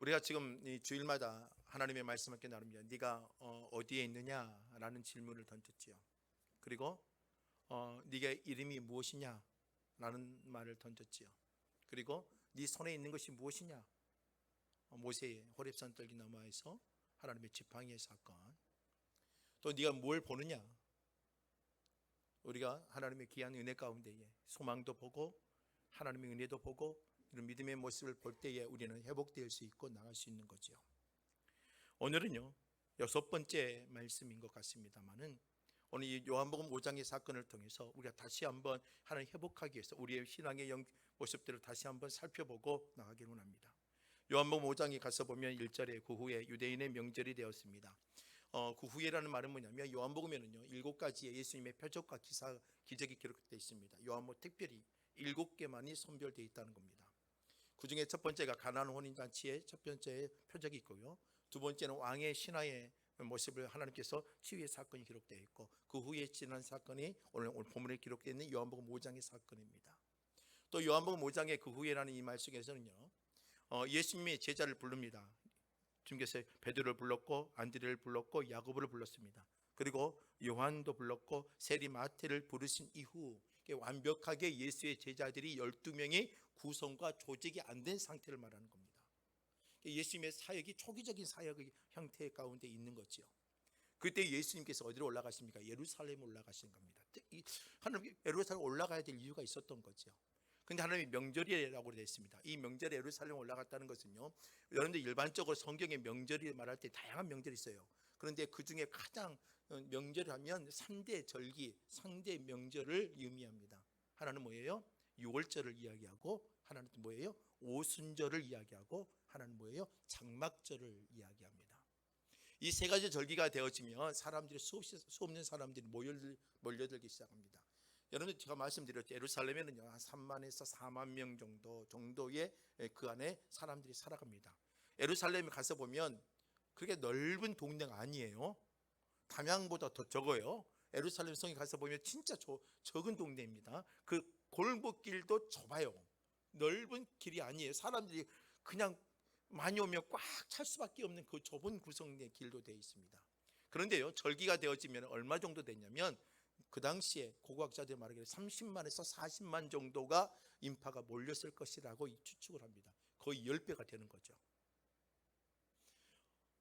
우리가 지금 이 주일마다 하나님의 말씀을 함께 나눕니다. 네가 어디에 있느냐라는 질문을 던졌지요. 그리고 네가 이름이 무엇이냐라는 말을 던졌지요. 그리고 네 손에 있는 것이 무엇이냐? 모세의 호렙산 떨기 너머에서 하나님의 지팡이의 사건. 또 네가 뭘 보느냐? 우리가 하나님의 귀한 은혜 가운데에 소망도 보고 하나님의 은혜도 보고 이런 믿음의 모습을 볼 때에 우리는 회복될 수 있고 나갈 수 있는 거죠. 오늘은요 6번째 말씀인 것 같습니다만은 오늘 이 요한복음 5장의 사건을 통해서 우리가 다시 한번 하나님 회복하기 위해서 우리의 신앙의 모습들을 다시 한번 살펴보고 나가기를 합니다. 요한복음 5장에 가서 보면 1절에 그 후에 유대인의 명절이 되었습니다. 그 후에라는 말은 뭐냐면 요한복음에는요 7가지의 예수님의 표적과 기적이 기록되어 있습니다. 요한복음 특별히 7개만이 선별되어 있다는 겁니다. 그 중에 첫 번째가 가나안 혼인잔치의 첫 번째 표적이 있고요. 두 번째는 왕의 신하의 모습을 하나님께서 치유의 사건이 기록되어 있고 그 후에 지난 사건이 오늘 본문에 기록되어 있는 요한복음 5장의 사건입니다. 또 요한복음 5장의 그 후에라는 이 말 속에서는요 예수님의 제자를 부릅니다. 주님께서 베드로를 불렀고 안드레를 불렀고 야고보를 불렀습니다. 그리고 요한도 불렀고 세리 마태를 부르신 이후 완벽하게 예수의 제자들이 12명이 구성과 조직이 안 된 상태를 말하는 겁니다. 예수님의 사역이 초기적인 사역의 형태 가운데 있는 거죠. 그때 예수님께서 어디로 올라가십니까? 예루살렘 올라가신 겁니다. 하나님 예루살렘 올라가야 될 이유가 있었던 거죠. 근데 하나님이 명절이라고 되어 있습니다. 이 명절에 예루살렘 올라갔다는 것은요, 여러분들 일반적으로 성경에 명절이 말할 때 다양한 명절이 있어요. 그런데 그 중에 가장 명절을 하면 3대 절기, 3대 명절을 의미합니다. 하나는 뭐예요? 6월절을 이야기하고, 하나는 뭐예요? 오순절을 이야기하고, 하나는 뭐예요? 장막절을 이야기합니다. 이 세 가지 절기가 되어지면 사람들이 수 없는 사람들이 몰려들기 시작합니다. 여러분 제가 말씀드렸죠. 예루살렘에는요 한 3만에서 4만 명 정도의 그 안에 사람들이 살아갑니다. 예루살렘에 가서 보면 그렇게 넓은 동네가 아니에요. 담양보다 더 적어요. 예루살렘 성에 가서 보면 진짜 적은 동네입니다. 그 골목길도 좁아요. 넓은 길이 아니에요. 사람들이 그냥 많이 오면 꽉 찰 수밖에 없는 그 좁은 구성의 길도 되어 있습니다. 그런데요 절기가 되어지면 얼마 정도 되냐면 그 당시에 고고학자들이 말하기를 30만에서 40만 정도가 인파가 몰렸을 것이라고 추측을 합니다. 거의 10배가 되는 거죠.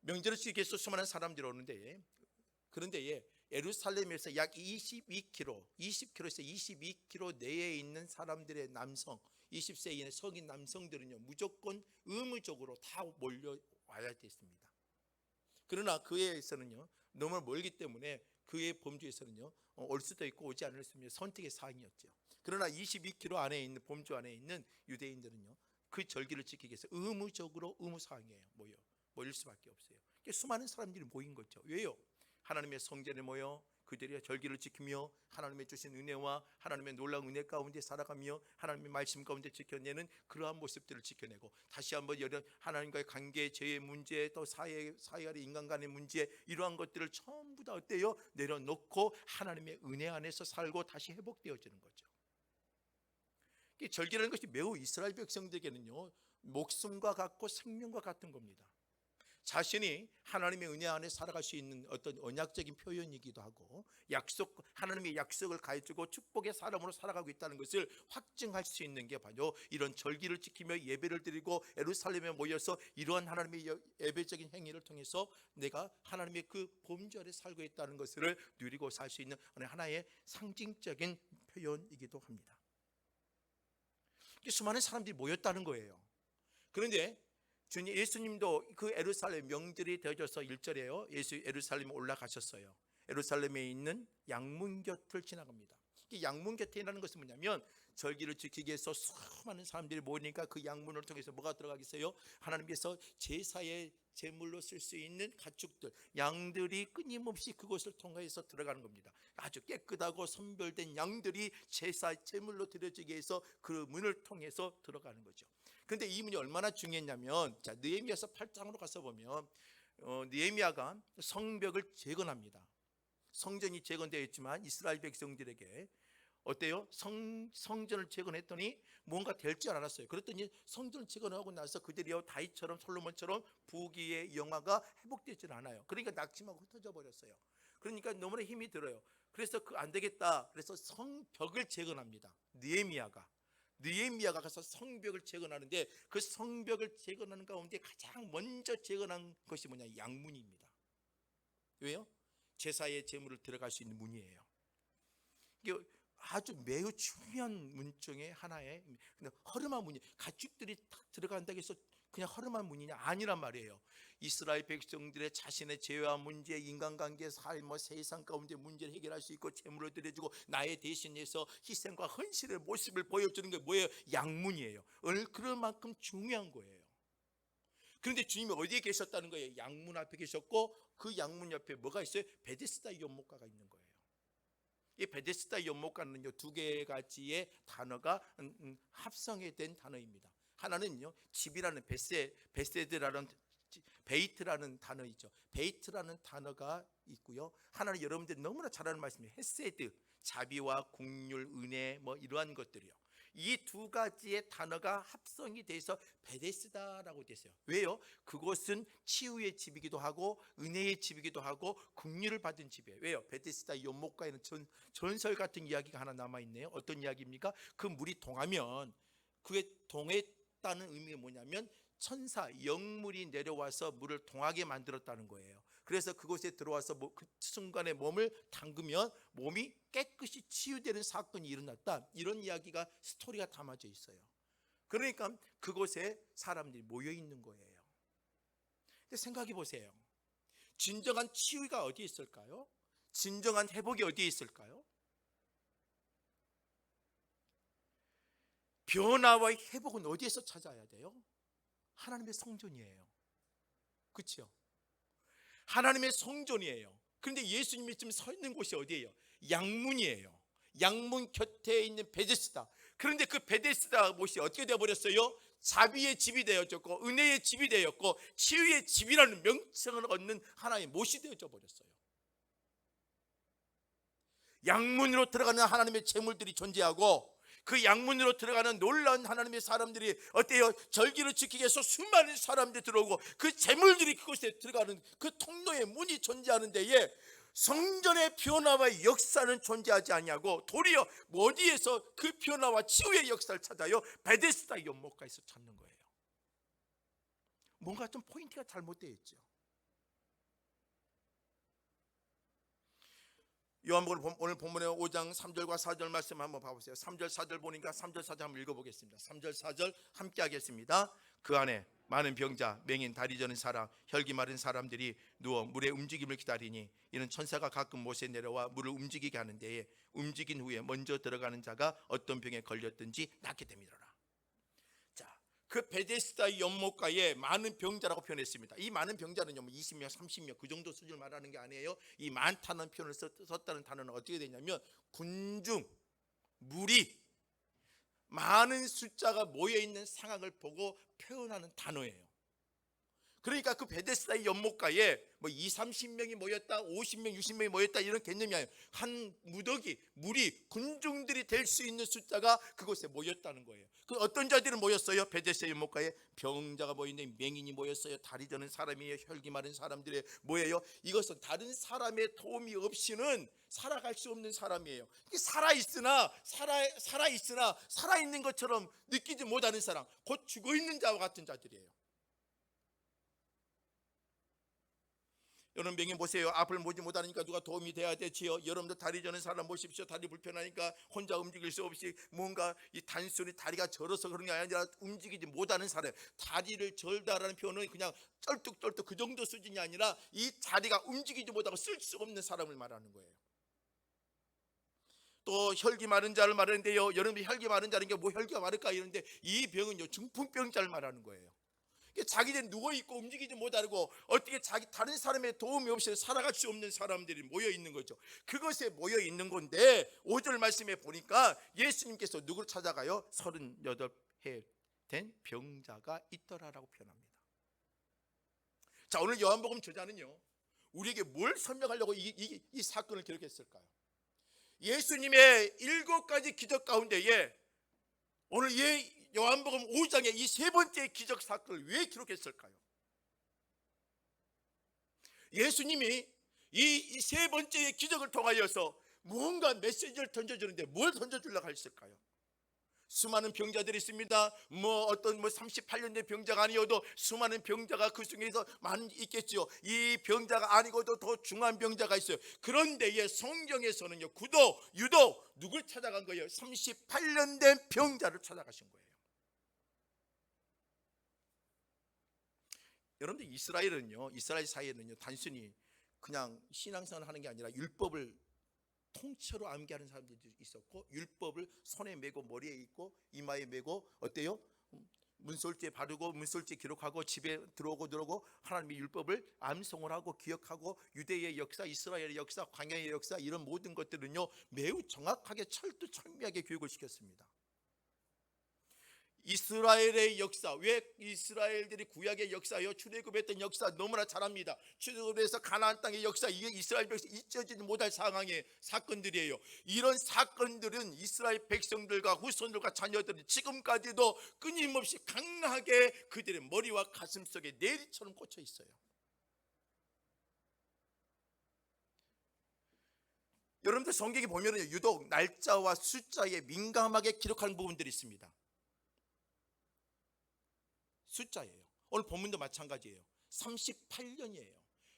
명절을 지키기 위해서 수많은 사람들이 오는데 그런데 예루살렘에서 약 20km에서 22km 내에 있는 사람들의 남성 20세 이내 성인 남성들은요 무조건 의무적으로 다 몰려와야 됐습니다. 그러나 그에서는요 너무 멀기 때문에 그의 범주에서는요 올 수도 있고 오지 않을 수 있는 선택의 사항이었죠. 그러나 22km 안에 있는 범주 안에 있는 유대인들은요 그 절기를 지키기 위해서 의무적으로 의무사항이에요. 모일 수밖에 없어요. 수많은 사람들이 모인 거죠. 왜요? 하나님의 성전에 모여 그들의 절기를 지키며 하나님의 주신 은혜와 하나님의 놀라운 은혜 가운데 살아가며 하나님의 말씀 가운데 지켜내는 그러한 모습들을 지켜내고 다시 한번 하나님과의 관계, 죄의 문제, 또 사회 안의 인간 간의 문제 이러한 것들을 전부 다 어때요? 내려놓고 하나님의 은혜 안에서 살고 다시 회복되어지는 거죠. 절기라는 것이 매우 이스라엘 백성들에게는요 목숨과 같고 생명과 같은 겁니다. 자신이 하나님의 은혜 안에 살아갈 수 있는 어떤 언약적인 표현이기도 하고 하나님의 약속을 가해주고 축복의 사람으로 살아가고 있다는 것을 확증할 수 있는 게 바로 이런 절기를 지키며 예배를 드리고 예루살렘에 모여서 이러한 하나님의 예배적인 행위를 통해서 내가 하나님의 그 범주 아래 살고 있다는 것을 누리고 살 수 있는 하나의 상징적인 표현이기도 합니다. 수많은 사람들이 모였다는 거예요. 그런데 주님 예수님도 그 예루살렘 명절이 되어져서 1절에요. 예루살렘에 올라가셨어요. 예루살렘에 있는 양문 곁을 지나갑니다. 이 양문 곁이라는 것은 뭐냐면 절기를 지키기 위해서 수많은 사람들이 모이니까 그 양문을 통해서 뭐가 들어가겠어요? 하나님께서 제사의 제물로 쓸 수 있는 가축들, 양들이 끊임없이 그곳을 통해서 들어가는 겁니다. 아주 깨끗하고 선별된 양들이 제물로 드려지기 위해서 그 문을 통해서 들어가는 거죠. 그런데 이 문이 얼마나 중요했냐면 느헤미야서 8장으로 가서 보면 느헤미야가 성벽을 재건합니다. 성전이 재건되어 있지만 이스라엘 백성들에게 어때요? 성전을 재건했더니 뭔가 될 줄 알았어요. 그랬더니 성전을 재건하고 나서 그들이 다윗처럼 솔로몬처럼 부귀의 영화가 회복되질 않아요. 그러니까 낙심하고 흩어져 버렸어요. 그러니까 너무나 힘이 들어요. 그래서 안 되겠다. 그래서 성벽을 재건합니다. 느헤미야가 가서 성벽을 재건하는데, 그 성벽을 재건하는 가운데 가장 먼저 재건한 것이 뭐냐? 양문입니다. 왜요? 제사의 제물을 들어갈 수 있는 문이에요. 이게 아주 매우 중요한 문 중에 하나에, 허름한 문이, 가축들이 딱 들어간다고 해서 그냥 허름한 문이냐? 아니란 말이에요. 이스라엘 백성들의 자신의 죄와 문제, 인간관계, 삶, 세상 가운데 문제를 해결할 수 있고 제물을 드려주고 나의 대신해서 희생과 헌신의 모습을 보여주는 게 뭐예요? 양문이에요. 그런 만큼 중요한 거예요. 그런데 주님이 어디에 계셨다는 거예요? 양문 앞에 계셨고, 그 양문 옆에 뭐가 있어요? 베데스다 연못가가 있는 거예요. 이 베데스다 연못가는요, 두 가지의 단어가 합성이 된 단어입니다. 하나는요, 집이라는 베세드라는 베이트라는 단어이죠. 베이트라는 단어가 있고요. 하나는 여러분들 너무나 잘 아는 말씀이에요. 헤세드, 자비와 긍휼, 은혜, 이러한 것들이요. 이 두 가지의 단어가 합성이 돼서 베데스다라고 됐어요. 왜요? 그곳은 치유의 집이기도 하고 은혜의 집이기도 하고 긍휼을 받은 집이에요. 왜요? 베데스다 연못가에는 전설 같은 이야기가 하나 남아있네요. 어떤 이야기입니까? 그 물이 동하면, 그게 동했다는 의미가 뭐냐면 천사, 영물이 내려와서 물을 동하게 만들었다는 거예요. 그래서 그곳에 들어와서 그 순간에 몸을 담그면 몸이 깨끗이 치유되는 사건이 일어났다, 이런 이야기가, 스토리가 담아져 있어요. 그러니까 그곳에 사람들이 모여 있는 거예요. 근데 생각해 보세요. 진정한 치유가 어디에 있을까요? 진정한 회복이 어디에 있을까요? 변화와 회복은 어디에서 찾아야 돼요? 하나님의 성전이에요. 그렇죠? 하나님의 성전이에요. 그런데 예수님이 지금 서 있는 곳이 어디예요? 양문이에요. 양문 곁에 있는 베데스다. 그런데 그 베데스다 못이 어떻게 되어버렸어요? 자비의 집이 되어졌고 은혜의 집이 되었고 치유의 집이라는 명칭을 얻는 하나의 못이 되어져 버렸어요. 양문으로 들어가는 하나님의 재물들이 존재하고, 그 양문으로 들어가는 놀라운 하나님의 사람들이 어때요? 절기를 지키기 위해서 수많은 사람들이 들어오고 그 재물들이 그곳에 들어가는 그 통로의 문이 존재하는 데에 성전의 변화와 역사는 존재하지 아니하고 도리어 어디에서 그 변화와 치유의 역사를 찾아요? 베데스다 연못가에서 찾는 거예요. 뭔가 좀 포인트가 잘못되어 있죠. 요한복음 오늘 본문의 5장 3절과 4절 말씀 한번 봐보세요. 3절 4절 보니까 3절 4절 한번 읽어보겠습니다. 3절 4절 함께 하겠습니다. 그 안에 많은 병자, 맹인, 다리 저는 사람, 혈기 마른 사람들이 누워 물의 움직임을 기다리니, 이는 천사가 가끔 못에 내려와 물을 움직이게 하는 데에 움직인 후에 먼저 들어가는 자가 어떤 병에 걸렸든지 낫게 됩니다. 그 베데스다 연못가에 많은 병자라고 표현했습니다. 이 많은 병자는요, 20명, 30명 그 정도 수준을 말하는 게 아니에요. 이 많다는 표현을 썼다는 단어는 어떻게 되냐면 군중, 무리, 많은 숫자가 모여있는 상황을 보고 표현하는 단어예요. 그러니까 그 베데스다 연못가에 2, 30명이 모였다, 50명, 60명이 모였다, 이런 개념이 아니에요. 한 무더기, 무리, 군중들이 될 수 있는 숫자가 그곳에 모였다는 거예요. 그 어떤 자들은 모였어요? 베데스다 연못가에 병자가 모이는데 맹인이 모였어요. 다리 저는 사람이에요. 혈기 마른 사람들이 모여요. 이것은 다른 사람의 도움이 없이는 살아갈 수 없는 사람이에요. 살아있으나 살아있는 것처럼 느끼지 못하는 사람, 곧 죽어있는 자와 같은 자들이에요. 여러분 맹인 보세요. 앞을 보지 못하니까 누가 도움이 돼야 되지요. 여러분도 다리 저는 사람 보십시오. 다리 불편하니까 혼자 움직일 수 없이 뭔가 이 단순히 다리가 저려서 그런 게 아니라 움직이지 못하는 사람. 다리를 절다라는 표현은 그냥 쩔뚝쩔뚝 그 정도 수준이 아니라 이 다리가 움직이지 못하고 쓸 수 없는 사람을 말하는 거예요. 또 혈기 마른 자를 말하는데요, 여러분이 혈기 마른 자는 게 뭐 혈기가 마를까 이러는데, 이 병은요 중풍병자를 말하는 거예요. 자기들 누워있고 움직이지 못하고 어떻게 다른 사람의 도움이 없이 살아갈 수 없는 사람들이 모여있는 거죠. 그것에 모여있는 건데 5절 말씀에 보니까 예수님께서 누구를 찾아가요? 38해 된 병자가 있더라라고 표현합니다. 자, 오늘 요한복음 저자는요 우리에게 뭘 설명하려고 이 사건을 기록했을까요? 예수님의 7가지 기적 가운데에 오늘 요한복음 5장에 이 세 번째 기적 사건을 왜 기록했을까요? 예수님이 이 세 번째의 기적을 통하여서 무언가 메시지를 던져주는데 뭘 던져주려고 했을까요? 수많은 병자들이 있습니다. 어떤 38년 된 병자가 아니어도 수많은 병자가 그 중에서 많이 있겠죠. 이 병자가 아니고도 더 중한 병자가 있어요. 그런데 성경에서는요, 유독 누굴 찾아간 거예요? 38년 된 병자를 찾아가신 거예요. 여러분들 이스라엘 사이에는요, 단순히 그냥 신앙생활을 하는 게 아니라 율법을 통째로 암기하는 사람들도 있었고, 율법을 손에 메고 머리에 입고 이마에 메고 어때요? 문설주에 바르고 문설주에 기록하고 집에 들어오고 하나님의 율법을 암송을 하고 기억하고, 유대의 역사, 이스라엘의 역사, 광야의 역사, 이런 모든 것들은요 매우 정확하게 철두철미하게 교육을 시켰습니다. 이스라엘의 역사, 왜 이스라엘들이 구약의 역사요, 출애굽했던 역사 너무나 잘 압니다. 출애굽에서 가나안 땅의 역사, 이게 이스라엘 백성 잊혀지지 못할 상황의 사건들이에요. 이런 사건들은 이스라엘 백성들과 후손들과 자녀들이 지금까지도 끊임없이 강하게 그들의 머리와 가슴 속에 내리처럼 꽂혀 있어요. 여러분들 성경에 보면 유독 날짜와 숫자에 민감하게 기록하는 부분들이 있습니다. 숫자예요. 오늘 본문도 마찬가지예요. 38년이에요.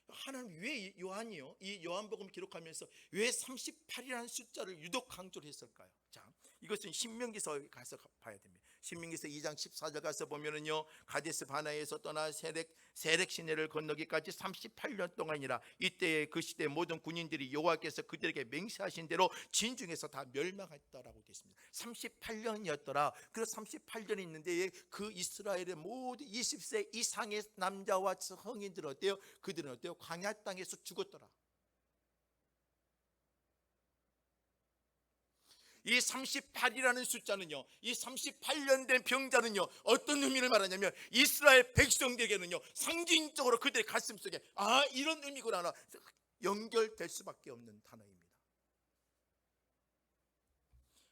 하나님 왜 요한이요, 이 요한복음 기록하면서 왜 38이라는 숫자를 유독 강조를 했을까요? 자, 이것은 신명기서 가서 봐야 됩니다. 신명기서 2장 14절 가서 보면은요, 가데스 바나에서 떠나 세렉 시내를 건너기까지 38년 동안이라. 이때에 그 시대 모든 군인들이 여호와께서 그들에게 맹세하신 대로 진중에서 다 멸망했다라고 되어 있습니다. 38년이었더라. 그래서 38년이 있는데 그 이스라엘의 모든 20세 이상의 남자와 성인들은 어때요? 그들은 어때요? 광야 땅에서 죽었더라. 이 38이라는 숫자는요, 이 38년 된 병자는요 어떤 의미를 말하냐면, 이스라엘 백성들에게는요 상징적으로 그들의 가슴 속에 이런 의미구나 연결될 수밖에 없는 단어입니다.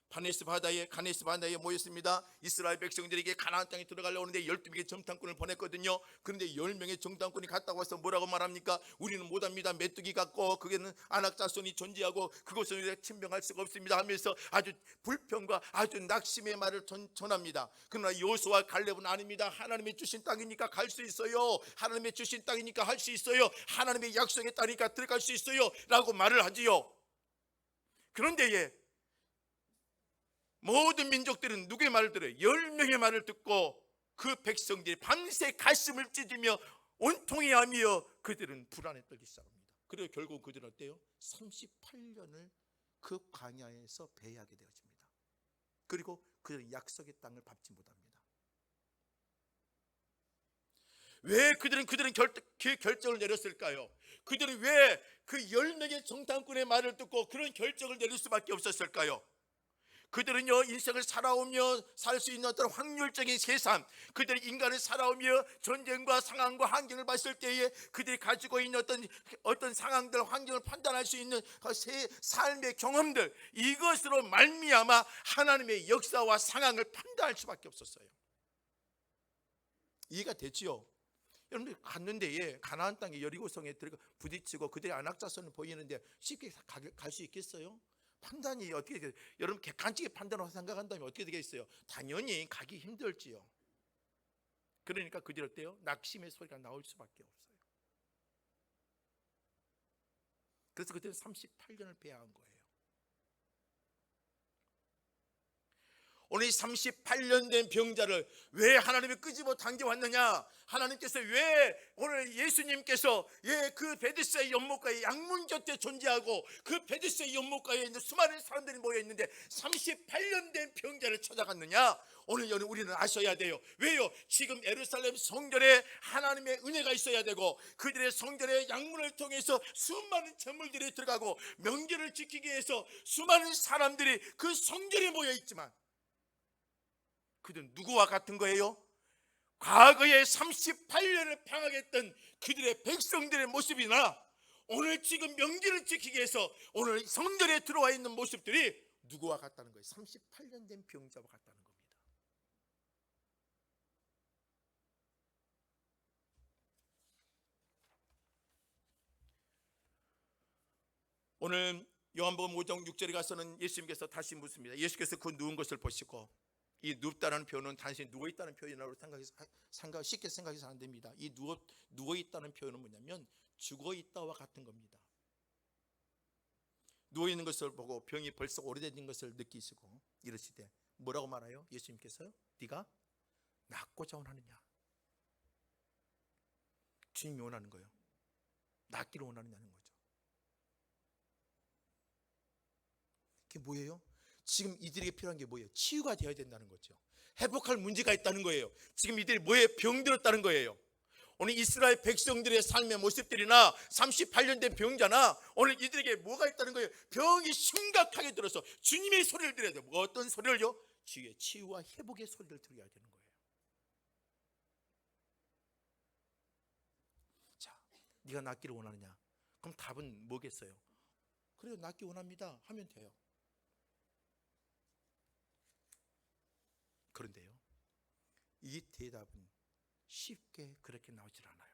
가네스 바다에 모였습니다. 이스라엘 백성들에게 가나안 땅에 들어가려고 하는데 12명의 정탐꾼을 보냈거든요. 그런데 10명의 정탐꾼이 갔다 와서 뭐라고 말합니까? 우리는 못합니다. 메뚜기 같고 그게는 안악자손이 존재하고 그것은 우리가 침병할 수가 없습니다 하면서 아주 불평과 아주 낙심의 말을 전합니다. 그러나 여호수아와 갈렙은 아닙니다. 하나님의 주신 땅이니까 갈 수 있어요. 하나님의 주신 땅이니까 할 수 있어요. 하나님의 약속의 땅이니까 들어갈 수 있어요 라고 말을 하지요. 그런데 모든 민족들은 누구의 말을 들어요? 10명의 말을 듣고 그 백성들이 밤새 가슴을 찢으며 온통이 하며 그들은 불안에 떨기 시작합니다. 그리고 결국 그들은 어때요? 38년을 그 광야에서 배회하게 되어집니다. 그리고 그들은 약속의 땅을 밟지 못합니다. 왜 그들은 결정을 내렸을까요? 그들은 왜 그 10명의 정탐꾼의 말을 듣고 그런 결정을 내릴 수밖에 없었을까요? 그들은요 인생을 살아오며 살 수 있는 어떤 확률적인 세상, 그들이 인간을 살아오며 전쟁과 상황과 환경을 봤을 때에 그들이 가지고 있는 어떤 상황들, 환경을 판단할 수 있는 새 삶의 경험들, 이것으로 말미암아 하나님의 역사와 상황을 판단할 수밖에 없었어요. 이해가 됐지요? 여러분들 갔는데 가나안 땅에 여리고성에 들어가 부딪히고 그들의 안악자손을 보이는데 쉽게 갈 수 있겠어요? 판단이 어떻게 되겠어요? 여러분 객관적인 판단으로 생각한다면 어떻게 되겠어요? 당연히 가기 힘들지요. 그러니까 그들 어때요? 낙심의 소리가 나올 수밖에 없어요. 그래서 그들은 38년을 배회한 거예요. 오늘 이 38년 된 병자를 왜 하나님이 끄집어 당겨왔느냐? 하나님께서 왜 오늘 예수님께서 그 베드스다의 연못가에 양문 곁에 존재하고 그 베드스다의 연못가에 있는 수많은 사람들이 모여있는데 38년 된 병자를 찾아갔느냐? 오늘 우리는 아셔야 돼요. 왜요? 지금 예루살렘 성전에 하나님의 은혜가 있어야 되고 그들의 성전의 양문을 통해서 수많은 재물들이 들어가고 명절을 지키기 위해서 수많은 사람들이 그 성전에 모여있지만 그들은 누구와 같은 거예요? 과거에 38년을 방황했던 그들의 백성들의 모습이나 오늘 지금 명절을 지키기 위해서 오늘 성전에 들어와 있는 모습들이 누구와 같다는 거예요? 38년 된 병자와 같다는 겁니다. 오늘 요한복음 5장 6절에 가서는 예수님께서 다시 묻습니다. 예수께서 그 누운 것을 보시고, 이 눕다는 표현은 단순히 누워있다는 표현이라고 쉽게 생각해서 안 됩니다. 이 누워있다는 표현은 뭐냐면 죽어있다와 같은 겁니다. 누워있는 것을 보고 병이 벌써 오래된 것을 느끼시고 이러시되 뭐라고 말해요? 예수님께서 네가 낫고자 원하느냐? 주님이 원하는 거예요. 낫기를 원하느냐는 거죠. 그게 뭐예요? 지금 이들에게 필요한 게 뭐예요? 치유가 되어야 된다는 거죠. 회복할 문제가 있다는 거예요. 지금 이들이 뭐에 병들었다는 거예요. 오늘 이스라엘 백성들의 삶의 모습들이나 38년 된 병자나 오늘 이들에게 뭐가 있다는 거예요? 병이 심각하게 들어서 주님의 소리를 들어야 돼요. 어떤 소리를요? 주의 치유와 회복의 소리를 들어야 되는 거예요. 자, 네가 낫기를 원하느냐? 그럼 답은 뭐겠어요? 그래요, 낫기 원합니다 하면 돼요. 그런데요, 이 대답은 쉽게 그렇게 나오질 않아요.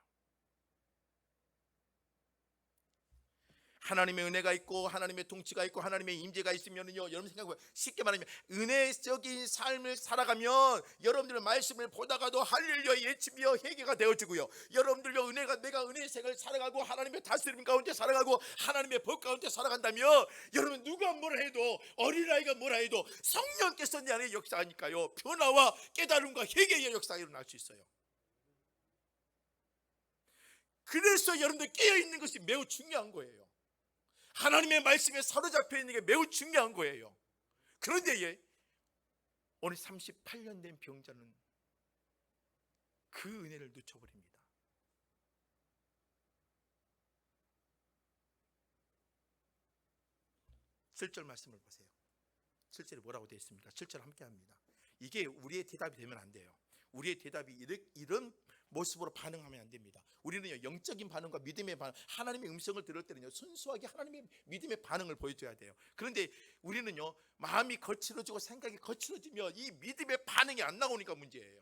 하나님의 은혜가 있고 하나님의 통치가 있고 하나님의 임재가 있으면요, 여러분 생각해보세요. 쉽게 말하면 은혜적인 삶을 살아가면 여러분들의 말씀을 보다가도 할렐루야 예치며 회개가 되어지고요, 여러분들요 내가 은혜의 생을 살아가고 하나님의 다스림 가운데 살아가고 하나님의 법 가운데 살아간다면 여러분 누가 뭐라 해도 어린아이가 뭐라 해도 성령께서 내 안에 역사하니까요, 변화와 깨달음과 회개의 역사가 일어날 수 있어요. 그래서 여러분들 깨어있는 것이 매우 중요한 거예요. 하나님의 말씀에 사로잡혀 있는 게 매우 중요한 거예요. 그런데 오늘 38년 된 병자는 그 은혜를 놓쳐버립니다. 7절 말씀을 보세요. 7절에 뭐라고 되어 있습니까? 7절 함께 합니다. 이게 우리의 대답이 되면 안 돼요. 우리의 대답이 이런 모습으로 반응하면 안 됩니다. 우리는요, 영적인 반응과 믿음의 반응, 하나님의 음성을 들을 때는요 순수하게 하나님의 믿음의 반응을 보여줘야 돼요. 그런데 우리는요 마음이 거칠어지고 생각이 거칠어지며 이 믿음의 반응이 안 나오니까 문제예요.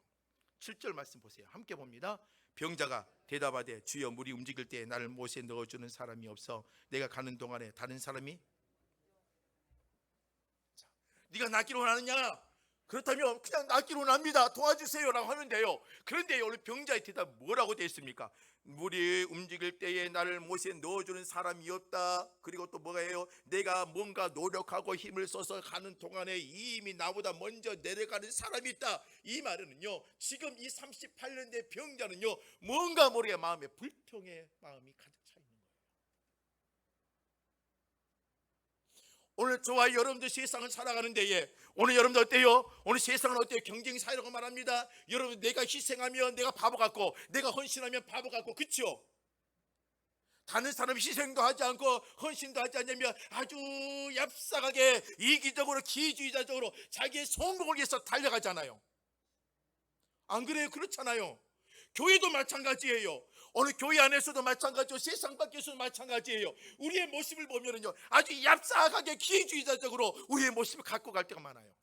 7절 말씀 보세요. 함께 봅니다. 병자가 대답하되 주여 물이 움직일 때 나를 못에 넣어주는 사람이 없어 내가 가는 동안에 다른 사람이 네가 낫기를 원하느냐? 그렇다면 그냥 낫기를 원합니다 도와주세요 라고 하면 돼요. 그런데 오늘 병자의 대답 뭐라고 되어 있습니까? 물이 움직일 때에 나를 못에 넣어주는 사람이 없다. 그리고 또 뭐가 해요? 내가 뭔가 노력하고 힘을 써서 가는 동안에 이미 나보다 먼저 내려가는 사람이 있다. 이 말은요, 지금 이 38년 된 병자는요 뭔가 모르게 마음에 불평의 마음이 가득 차 있는 거예요. 오늘 저와 여러분들 세상을 살아가는 데에 오늘 여러분들 어때요? 오늘 세상은 어때요? 경쟁사회라고 말합니다. 여러분 내가 희생하면 내가 바보 같고 내가 헌신하면 바보 같고, 그렇죠? 다른 사람 희생도 하지 않고 헌신도 하지 않냐면 아주 얍삭하게 이기적으로 기회주의자적으로 자기의 성공을 위해서 달려가잖아요. 안 그래요? 그렇잖아요. 교회도 마찬가지예요. 어느 교회 안에서도 마찬가지고 세상 밖에서도 마찬가지예요. 우리의 모습을 보면은요 아주 얍삭하게 기회주의자적으로 우리의 모습을 갖고 갈 때가 많아요.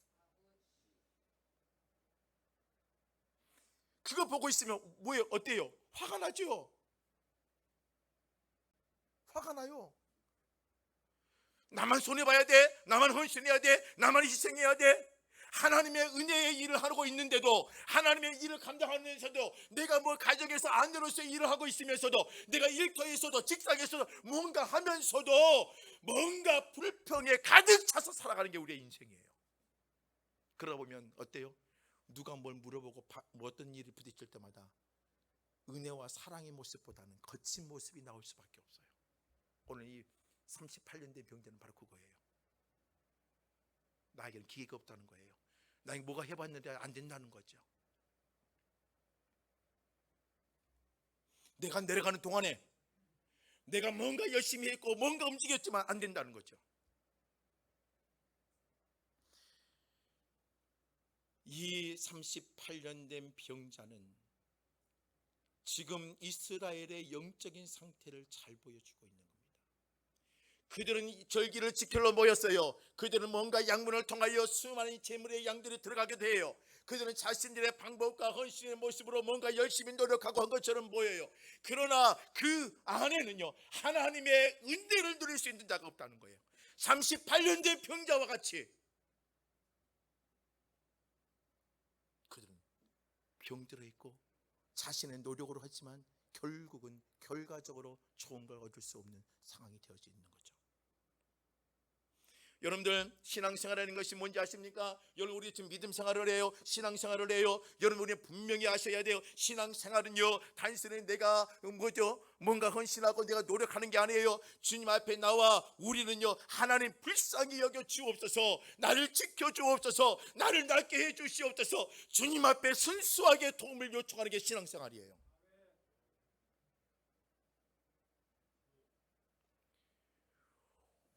그거 보고 있으면 뭐예요? 어때요? 화가 나죠? 화가 나요. 나만 손해봐야 돼? 나만 헌신해야 돼? 나만 희생해야 돼? 하나님의 은혜의 일을 하고 있는데도, 하나님의 일을 감당하면서도, 내가 뭐 가정에서 아내로서의 일을 하고 있으면서도, 내가 일터에서도 직장에서도 뭔가 하면서도 뭔가 불평에 가득 차서 살아가는 게 우리의 인생이에요. 그러다 보면 어때요? 누가 뭘 물어보고 뭐 어떤 일이 부딪힐 때마다 은혜와 사랑의 모습보다는 거친 모습이 나올 수밖에 없어요. 오늘 이 38년 된 병자는 바로 그거예요. 나에게는 기회가 없다는 거예요. 나에게 뭐가 해봤는데 안 된다는 거죠. 내가 내려가는 동안에 내가 뭔가 열심히 했고 뭔가 움직였지만 안 된다는 거죠. 이 38년 된 병자는 지금 이스라엘의 영적인 상태를 잘 보여주고 있는 겁니다. 그들은 절기를 지키러 모였어요. 그들은 뭔가 양문을 통하여 수많은 재물의 양들이 들어가게 돼요. 그들은 자신들의 방법과 헌신의 모습으로 뭔가 열심히 노력하고 한 것처럼 보여요. 그러나 그 안에는요, 하나님의 은혜를 누릴 수 있는 자가 없다는 거예요. 38년 된 병자와 같이 그들은 병들어 있고 자신의 노력으로 했지만 결국은 결과적으로 좋은 걸 얻을 수 없는 상황이 되어져 있는 거죠. 여러분들, 신앙생활하는 것이 뭔지 아십니까? 여러분, 우리 지금 믿음 생활을 해요. 신앙생활을 해요. 여러분, 우리 분명히 아셔야 돼요. 신앙생활은요, 단순히 내가 뭔가 헌신하고 내가 노력하는 게 아니에요. 주님 앞에 나와 우리는요, 하나님 불쌍히 여겨 주옵소서, 나를 지켜 주옵소서, 나를 낫게 해 주시옵소서, 주님 앞에 순수하게 도움을 요청하는 게 신앙생활이에요.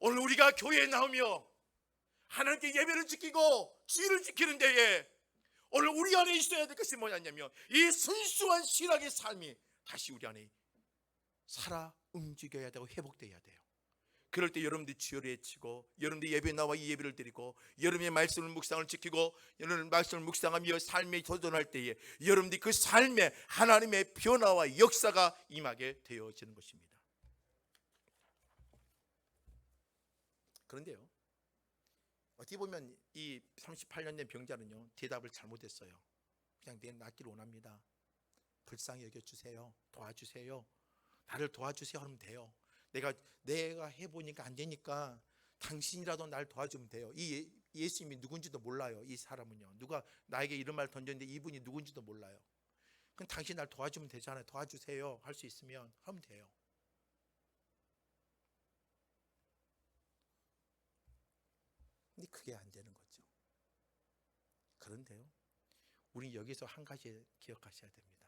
오늘 우리가 교회에 나오며 하나님께 예배를 지키고 주의를 지키는 데에 오늘 우리 안에 있어야 될 것이 뭐냐면 이 순수한 신앙의 삶이 다시 우리 안에 살아 움직여야 되고 회복돼야 돼요. 그럴 때 여러분들이 주여를 외치고 여러분들이 예배에 나와 이 예배를 드리고 여러분의 말씀을 묵상을 지키고 여러분 말씀을 묵상하며 삶에 도전할 때에 여러분들이 그 삶에 하나님의 변화와 역사가 임하게 되어지는 것입니다. 그런데요, 어떻게 보면 이 38년 된 병자는요, 대답을 잘못했어요. 그냥 내 낫기를 원합니다. 불쌍히 여겨주세요. 도와주세요. 나를 도와주세요 하면 돼요. 내가 해보니까 안 되니까 당신이라도 날 도와주면 돼요. 이 예수님이 누군지도 몰라요. 이 사람은요, 누가 나에게 이런 말 던졌는데 이분이 누군지도 몰라요. 그럼 당신 날 도와주면 되잖아요. 도와주세요 할 수 있으면 하면 돼요. 근데 그게 안 되는 거죠. 그런데요, 우리 여기서 한 가지 기억하셔야 됩니다.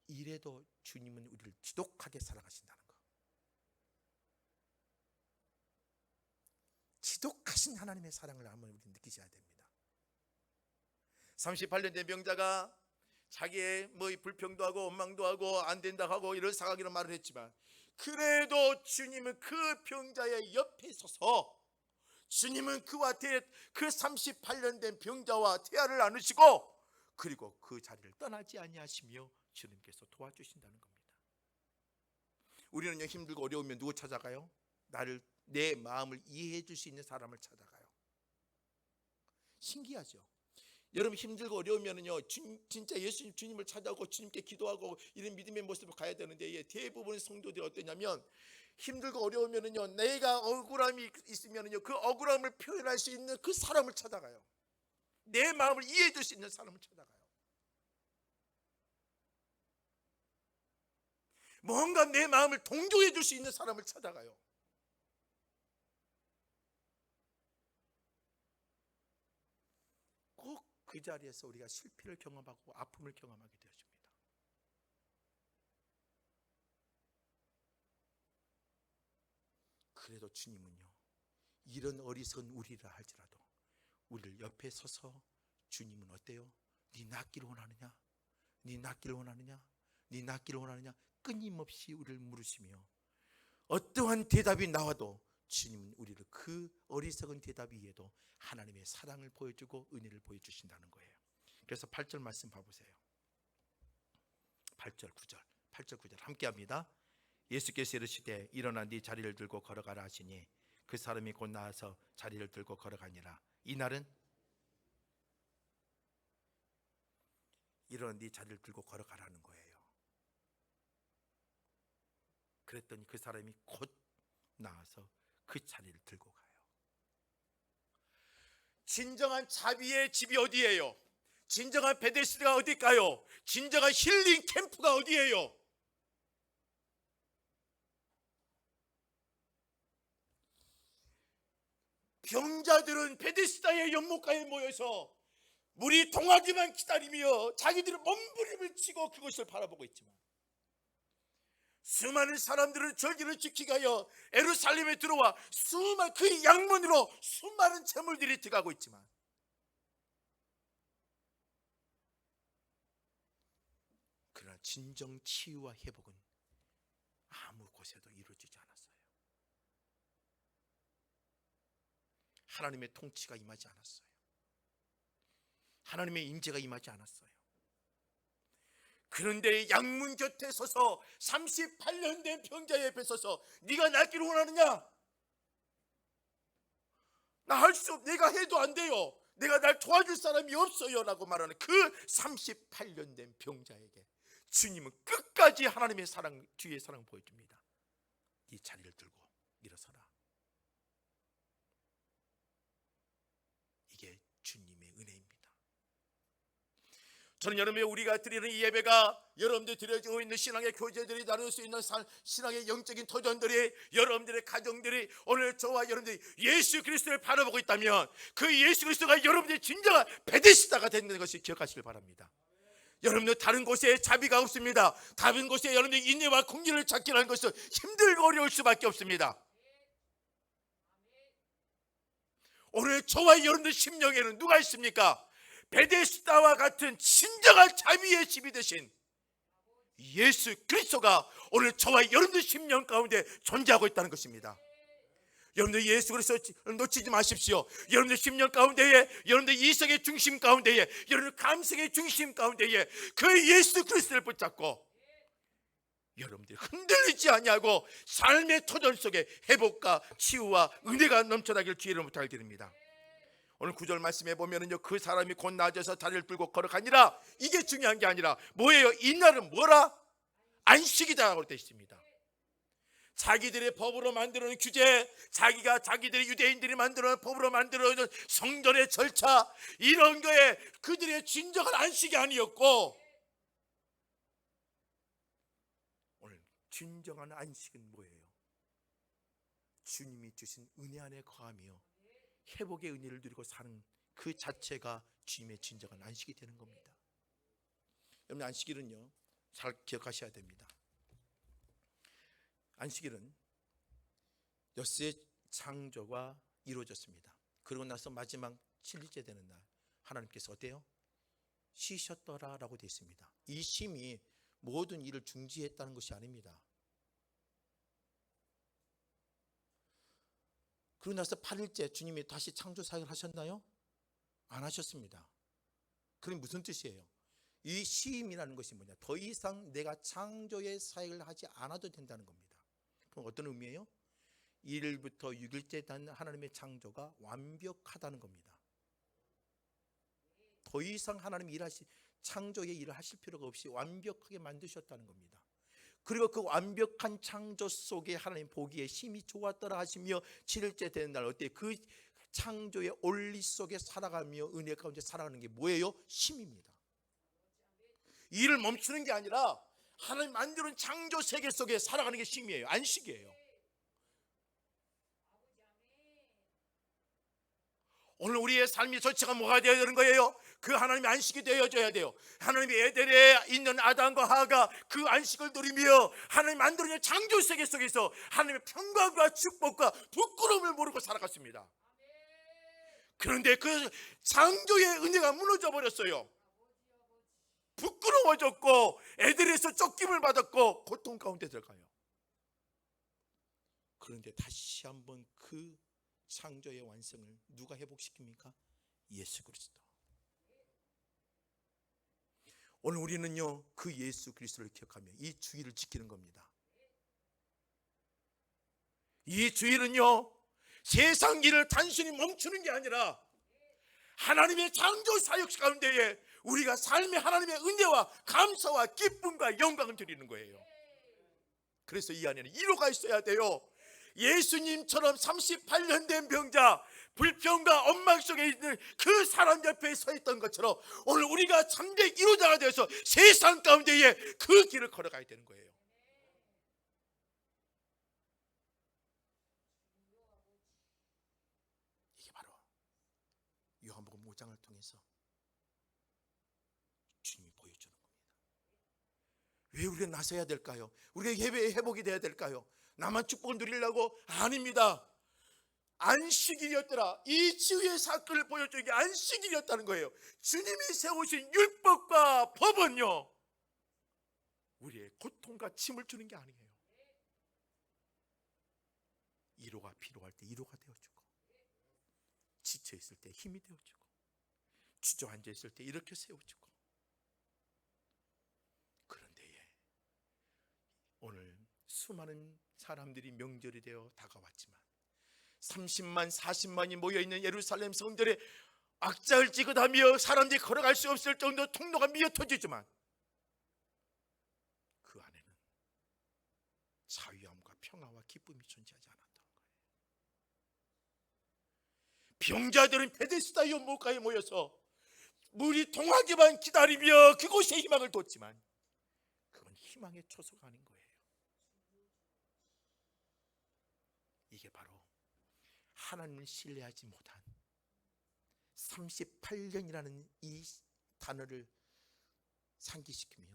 이래도 주님은 우리를 지독하게 사랑하신다는 거. 지독하신 하나님의 사랑을 한번 우리 느끼셔야 됩니다. 38년 된 병자가 자기의 불평도 하고 원망도 하고 안 된다 하고 이런 상황이라는 말을 했지만, 그래도 주님은 그 병자의 옆에 서서 주님은 그와 그 38년 된 병자와 대화를 나누시고 그리고 그 자리를 떠나지 아니하시며 주님께서 도와주신다는 겁니다. 우리는 힘들고 어려우면 누구 찾아가요? 내 마음을 이해해 줄 수 있는 사람을 찾아가요. 신기하죠? 여러분, 힘들고 어려우면은요, 진짜 예수님 주님을 찾아오고 주님께 기도하고 이런 믿음의 모습을 가야 되는데, 대부분 성도들이 어떠냐면 힘들고 어려우면은요, 내가 억울함이 있으면은요, 그 억울함을 표현할 수 있는 그 사람을 찾아가요. 내 마음을 이해해 줄 수 있는 사람을 찾아가요. 뭔가 내 마음을 동조해 줄 수 있는 사람을 찾아가요. 꼭 그 자리에서 우리가 실패를 경험하고 아픔을 경험하게 되어집니다. 그래도 주님은요, 이런 어리석은 우리라 할지라도 우리를 옆에 서서 주님은 어때요? 네 낫기를 원하느냐? 네 낫기를 원하느냐? 네 낫기를 원하느냐? 끊임없이 우리를 물으시며 어떠한 대답이 나와도 주님은 우리를 그 어리석은 대답 위에도 하나님의 사랑을 보여주고 은혜를 보여주신다는 거예요. 그래서 8절 말씀 봐보세요. 8절 9절 함께 합니다. 예수께서 이르시되 일어나 네 자리를 들고 걸어가라 하시니 그 사람이 곧 나와서 자리를 들고 걸어가니라. 이날은 일어나 네 자리를 들고 걸어가라는 거예요. 그랬더니 그 사람이 곧 나와서 그 자리를 들고 가요. 진정한 자비의 집이 어디예요? 진정한 베데스다가 어딜까요? 진정한 힐링 캠프가 어디예요? 병자들은 베데스다의 연못가에 모여서 물이 동하기만 기다리며 자기들의 몸부림을 치고 그것을 바라보고 있지만, 수많은 사람들은 절기를 지키기 위하여 예루살렘에 들어와 수많은 그 양문으로 수많은 재물들이 들어가고 있지만, 그러나 진정 치유와 회복은 아무 곳에도 이루어지지 않았어요. 하나님의 통치가 임하지 않았어요. 하나님의 임재가 임하지 않았어요. 그런데 양문 곁에 서서 38년 된 병자 옆에 서서 네가 낫기를 원하느냐? 나 할 수 없, 내가 해도 안 돼요. 내가 날 도와줄 사람이 없어요 라고 말하는 그 38년 된 병자에게 주님은 끝까지 하나님의 사랑, 주의 사랑을 보여줍니다. 네 자리를 들고 일어서라. 이게 주님의 은혜입니다. 저는 여러분의 우리가 드리는 이 예배가 여러분들 드려지고 있는 신앙의 교제들이 나눌 수 있는 신앙의 영적인 터전들이, 여러분들의 가정들이 오늘 저와 여러분들이 예수 그리스도를 바라보고 있다면 그 예수 그리스도가 여러분들의 진정한 베데스다가 되는 것을 기억하시길 바랍니다. 여러분들 다른 곳에 자비가 없습니다. 다른 곳에 여러분들 인내와 공의를 찾기라는 것은 힘들고 어려울 수밖에 없습니다. 오늘 저와 여러분들 심령에는 누가 있습니까? 베데스다와 같은 진정한 자비의 집이 되신 예수 그리스도가 오늘 저와 여러분들 심령 가운데 존재하고 있다는 것입니다. 여러분들 예수 그리스도 놓치지 마십시오. 여러분들 심령 가운데에, 여러분들 이성의 중심 가운데에, 여러분들 감성의 중심 가운데에 그 예수 그리스도를 붙잡고 여러분들이 흔들리지 아니하고 삶의 터전 속에 회복과 치유와 은혜가 넘쳐나길 주의 이름으로 부탁드립니다. 오늘 9절 말씀에 보면은요, 그 사람이 곧 나아져서 다리를 들고 걸어가니라. 이게 중요한 게 아니라 뭐예요? 이날은 뭐라? 안식이다라고 되어 있습니다. 자기들의 법으로 만들어놓은 규제, 자기들의 유대인들이 만들어놓은 법으로 만들어놓은 성전의 절차, 이런 거에 그들의 진정한 안식이 아니었고, 오늘 진정한 안식은 뭐예요? 주님이 주신 은혜 안에 거하며 회복의 은혜를 누리고 사는 그 자체가 주님의 진정한 안식이 되는 겁니다. 여러분, 안식일은요 잘 기억하셔야 됩니다. 안식일은 엿새 창조가 이루어졌습니다. 그러고 나서 마지막 7일째 되는 날 하나님께서 어때요? 쉬셨더라라고 되어 있습니다. 이 쉼이 모든 일을 중지했다는 것이 아닙니다. 그러고 나서 8일째 주님이 다시 창조 사역을 하셨나요? 안 하셨습니다. 그럼 무슨 뜻이에요? 이 쉼이라는 것이 뭐냐? 더 이상 내가 창조의 사역을 하지 않아도 된다는 겁니다. 그럼 어떤 의미예요? 1일부터 6일째 단 하나님의 창조가 완벽하다는 겁니다. 더 이상 하나님이 창조의 일을 하실 필요가 없이 완벽하게 만드셨다는 겁니다. 그리고 그 완벽한 창조 속에 하나님 보기에 심히 좋았더라 하시며 7일째 되는 날 어때요? 그 창조의 원리 속에 살아가며 은혜 가운데 살아가는 게 뭐예요? 쉼입니다. 일을 멈추는 게 아니라 하나님 만드는 창조 세계 속에 살아가는 게 쉼이에요. 안식이에요. 오늘 우리의 삶의 조치가 뭐가 되어야 되는 거예요? 그 하나님의 안식이 되어져야 돼요. 하나님의 에덴에 있는 아담과 하와가 그 안식을 누리며 하나님 만드는 창조 세계 속에서 하나님의 평강과 축복과 부끄러움을 모르고 살아갔습니다. 그런데 그 창조의 은혜가 무너져 버렸어요. 부끄러워졌고 에덴에서 쫓김을 받았고 고통 가운데 들어가요. 그런데 다시 한번 그 창조의 완성을 누가 회복시킵니까? 예수 그리스도. 오늘 우리는요 그 예수 그리스도를 기억하며 이 주일을 지키는 겁니다. 이 주일은요 세상 일을 단순히 멈추는 게 아니라 하나님의 창조 사역 가운데에 우리가 삶의 하나님의 은혜와 감사와 기쁨과 영광을 드리는 거예요. 그래서 이 안에는 이유가 있어야 돼요. 예수님처럼 38년 된 병자, 불평과 엉망 속에 있는 그 사람 옆에 서 있던 것처럼 오늘 우리가 참된 이루자가 되어서 세상 가운데에 그 길을 걸어가야 되는 거예요. 이게 바로 요한복음 5장을 통해서 주님이 보여주는 겁니다. 왜 우리가 나서야 될까요? 우리가 예배의 회복이 돼야 될까요? 나만 축복을 누리려고? 아닙니다. 안식일이었더라. 이 치유의 사건을 보여주는 게 안식일이었다는 거예요. 주님이 세우신 율법과 법은요 우리의 고통과 침을 주는 게 아니에요. 위로가 필요할 때 위로가 되어주고 지쳐 있을 때 힘이 되어주고, 주저앉아 있을 때 이렇게 세워주고. 그런데 오늘 수많은 사람들이 명절이 되어 다가왔지만 30만 40만이 모여있는 예루살렘 성전에 악장을 찌긋하며 사람들이 걸어갈 수 없을 정도로 통로가 미어 터지지만 그 안에는 자유함과 평화와 기쁨이 존재하지 않았던 거예요. 병자들은 베데스다 연못가에 모여서 물이 동하기만 기다리며 그곳에 희망을 뒀지만 그건 희망의 초소가 아닌 거예요. 이게 바로 하나님을 신뢰하지 못한 38년이라는 이 단어를 상기시키며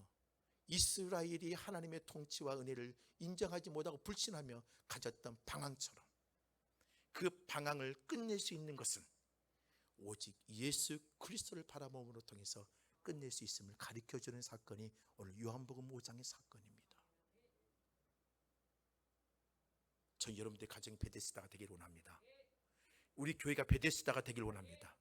이스라엘이 하나님의 통치와 은혜를 인정하지 못하고 불신하며 가졌던 방황처럼 그 방황을 끝낼 수 있는 것은 오직 예수 그리스도를 바라봄으로 통해서 끝낼 수 있음을 가르쳐주는 사건이 오늘 요한복음 5장의 사건입니다. 전 여러분들의 가정이 베데스다가 되길 원합니다. 우리 교회가 베데스다가 되길 원합니다.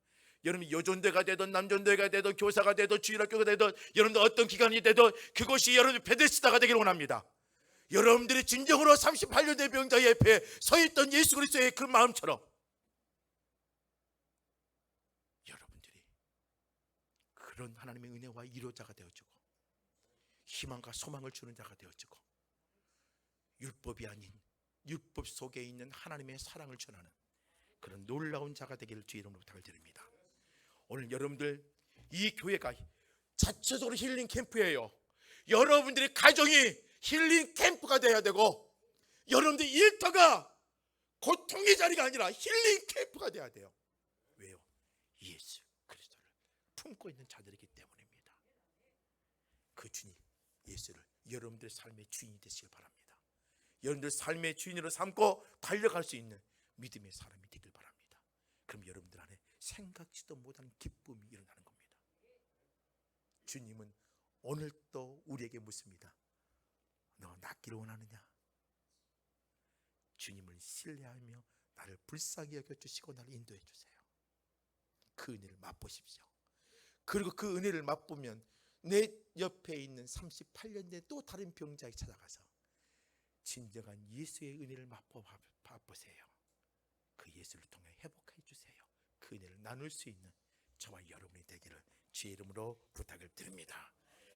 여러분이 여존대가 되든 남존대가 되든 교사가 되든 주일학교가 되든 여러분들 어떤 기관이 되든 그것이 여러분들 베데스다가 되길 원합니다. 여러분들이 진정으로 38년 된 병자 옆에 서 있던 예수 그리스도의 그 마음처럼 여러분들이 그런 하나님의 은혜와 이로자가 되어주고 희망과 소망을 주는 자가 되어주고 율법이 아닌 율법 속에 있는 하나님의 사랑을 전하는 그런 놀라운 자가 되기를 주의 이름으로 부탁을 드립니다. 오늘 여러분들 이 교회가 자체적으로 힐링 캠프예요. 여러분들의 가정이 힐링 캠프가 돼야 되고 여러분들 일터가 고통의 자리가 아니라 힐링 캠프가 돼야 돼요. 왜요? 예수 그리스도를 품고 있는 자들이기 때문입니다. 그 주님 예수를 여러분들의 삶의 주인이 되시길 바랍니다. 여러분들 삶의 주인으로 삼고 달려갈 수 있는 믿음의 사람이 되길 바랍니다. 그럼 여러분들 안에 생각지도 못한 기쁨이 일어나는 겁니다. 주님은 오늘 또 우리에게 묻습니다. 너 낫기를 원하느냐? 주님을 신뢰하며 나를 불쌍히 여겨주시고 나를 인도해 주세요. 그 은혜를 맛보십시오. 그리고 그 은혜를 맛보면 내 옆에 있는 38년 된 또 다른 병자에 찾아가서 진정한 예수의 은혜를 맛보세요. 그 예수를 통해 회복해 주세요. 그 은혜를 나눌 수 있는 저와 여러분이 되기를 주의 이름으로 부탁을 드립니다.